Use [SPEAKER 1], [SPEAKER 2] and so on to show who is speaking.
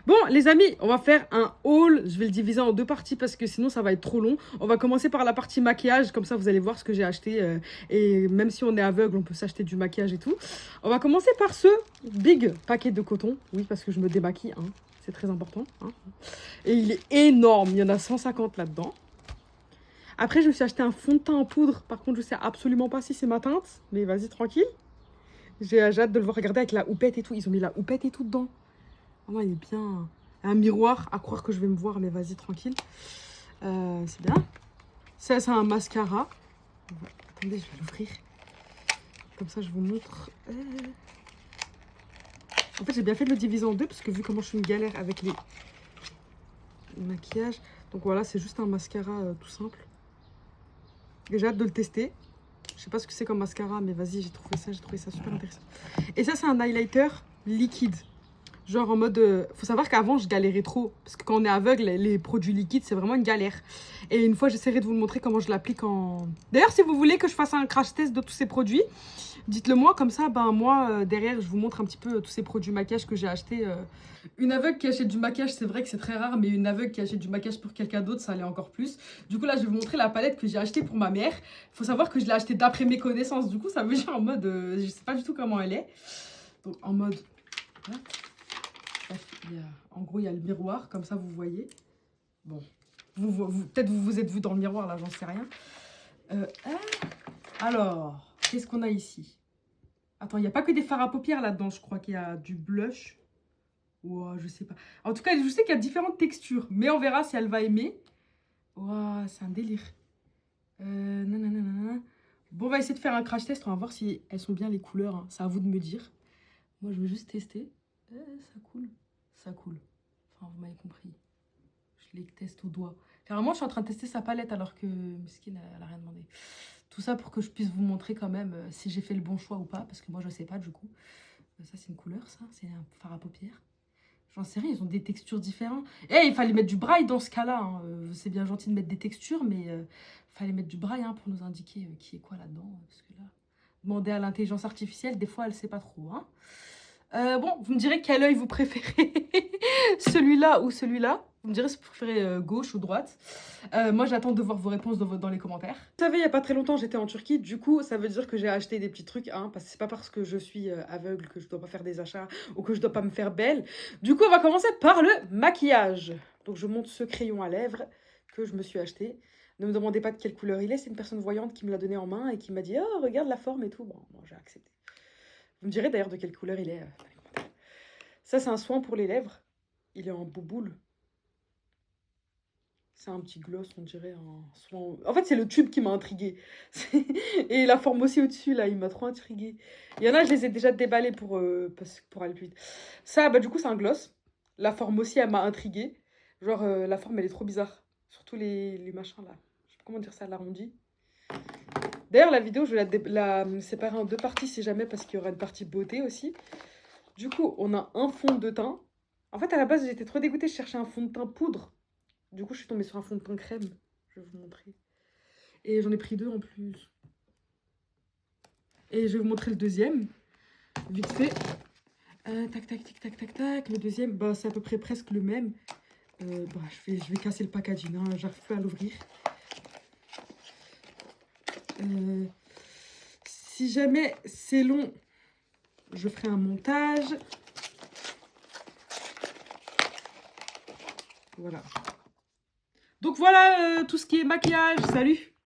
[SPEAKER 1] Bon, les amis, on va faire un haul. Je vais le diviser en deux parties parce que sinon ça va être trop long. On va commencer par la partie maquillage, comme ça vous allez voir ce que j'ai acheté. Et même si on est aveugle, on peut s'acheter du maquillage et tout. On va commencer par ce big paquet de coton. Oui, parce que je me démaquille, hein. C'est très important, hein. Et il est énorme, il y en a 150 là-dedans. Après, je me suis acheté un fond de teint en poudre. Par contre, je sais absolument pas si c'est ma teinte. Mais vas-y, tranquille. J'ai hâte de le voir regarder avec la houppette et tout. Ils ont mis la houppette et tout dedans. Vraiment, il est bien. Un miroir, à croire que je vais me voir, mais vas-y, tranquille. C'est bien. Ça, c'est un mascara. Attendez, je vais l'ouvrir. Comme ça, je vous montre. En fait, j'ai bien fait de le diviser en deux, parce que vu comment je suis une galère avec les maquillages. Donc voilà, c'est juste un mascara tout simple. Et j'ai hâte de le tester. Je sais pas ce que c'est comme mascara, mais vas-y, j'ai trouvé ça super intéressant. Et ça, c'est un highlighter liquide. Genre en mode... faut savoir qu'avant, je galérais trop. Parce que quand on est aveugle, les produits liquides, c'est vraiment une galère. Et une fois, j'essaierai de vous montrer comment je l'applique en... D'ailleurs, si vous voulez que je fasse un crash test de tous ces produits, dites-le moi. Comme ça, ben moi, derrière, je vous montre un petit peu tous ces produits maquillage que j'ai achetés. Une aveugle qui achète du maquillage, c'est vrai que c'est très rare. Mais une aveugle qui achète du maquillage pour quelqu'un d'autre, ça allait encore plus. Du coup, là, je vais vous montrer la palette que j'ai achetée pour ma mère. Faut savoir que je l'ai achetée d'après mes connaissances. Du coup, ça veut dire en mode... je sais pas du tout comment elle est. Donc, en mode... Voilà. En gros, il y a le miroir, comme ça, vous voyez. Bon, peut-être vous êtes vu dans le miroir, là, j'en sais rien. Alors, qu'est-ce qu'on a ici? Attends, il n'y a pas que des fards à paupières là-dedans, je crois qu'il y a du blush. Ouah, je sais pas. En tout cas, je sais qu'il y a différentes textures, mais on verra si elle va aimer. Ouah, c'est un délire. Nanana. Bon, on va essayer de faire un crash test, on va voir si elles sont bien les couleurs, hein. C'est à vous de me dire. Moi, je veux juste tester. Ça coule. Ça coule. Enfin, vous m'avez compris. Je les teste au doigt. Carrément, je suis en train de tester sa palette alors que Miskin, elle a rien demandé. Tout ça pour que je puisse vous montrer quand même si j'ai fait le bon choix ou pas. Parce que moi, je sais pas du coup. Ça, c'est une couleur, ça. C'est un fard à paupières. J'en sais rien, ils ont des textures différentes. Eh, il fallait mettre du braille dans ce cas-là, hein. C'est bien gentil de mettre des textures, mais il fallait mettre du braille, hein, pour nous indiquer qui est quoi là-dedans. Parce que là, demander à l'intelligence artificielle, des fois, elle sait pas trop, hein. Bon, vous me direz quel œil vous préférez. Celui-là ou celui-là. Vous me direz si vous préférez gauche ou droite. Moi, j'attends de voir vos réponses dans les commentaires. Vous savez, il n'y a pas très longtemps, j'étais en Turquie. Du coup, ça veut dire que j'ai acheté des petits trucs. Hein, parce que c'est pas parce que je suis aveugle que je dois pas faire des achats ou que je dois pas me faire belle. Du coup, on va commencer par le maquillage. Donc, je monte ce crayon à lèvres que je me suis acheté. Ne me demandez pas de quelle couleur il est. C'est une personne voyante qui me l'a donné en main et qui m'a dit « Oh, regarde la forme et tout. » Bon, j'ai accepté. Vous me direz d'ailleurs de quelle couleur il est dans les commentaires. Ça, c'est un soin pour les lèvres. Il est en bouboule. C'est un petit gloss, on dirait un soin. En fait, c'est le tube qui m'a intriguée. Et la forme aussi au-dessus, là, il m'a trop intriguée. Il y en a, je les ai déjà déballés pour aller plus vite. Ça, bah, du coup, c'est un gloss. La forme aussi, elle m'a intriguée. Genre, la forme, elle est trop bizarre. Surtout les machins, là. Je sais pas comment dire ça, l'arrondi. D'ailleurs, la vidéo, je vais la séparer en deux parties si jamais, parce qu'il y aura une partie beauté aussi. Du coup, on a un fond de teint. En fait, à la base, j'étais trop dégoûtée. Je cherchais un fond de teint poudre. Du coup, je suis tombée sur un fond de teint crème. Je vais vous montrer. Et j'en ai pris deux en plus. Et je vais vous montrer le deuxième. Vite fait. Tac, tac, tic, tac, tac, tac. Le deuxième, bah, c'est à peu près presque le même. Bah, je vais casser le packaging. Hein. J'arrive plus à l'ouvrir. Si jamais c'est long, je ferai un montage. Voilà. Donc voilà tout ce qui est maquillage. Salut!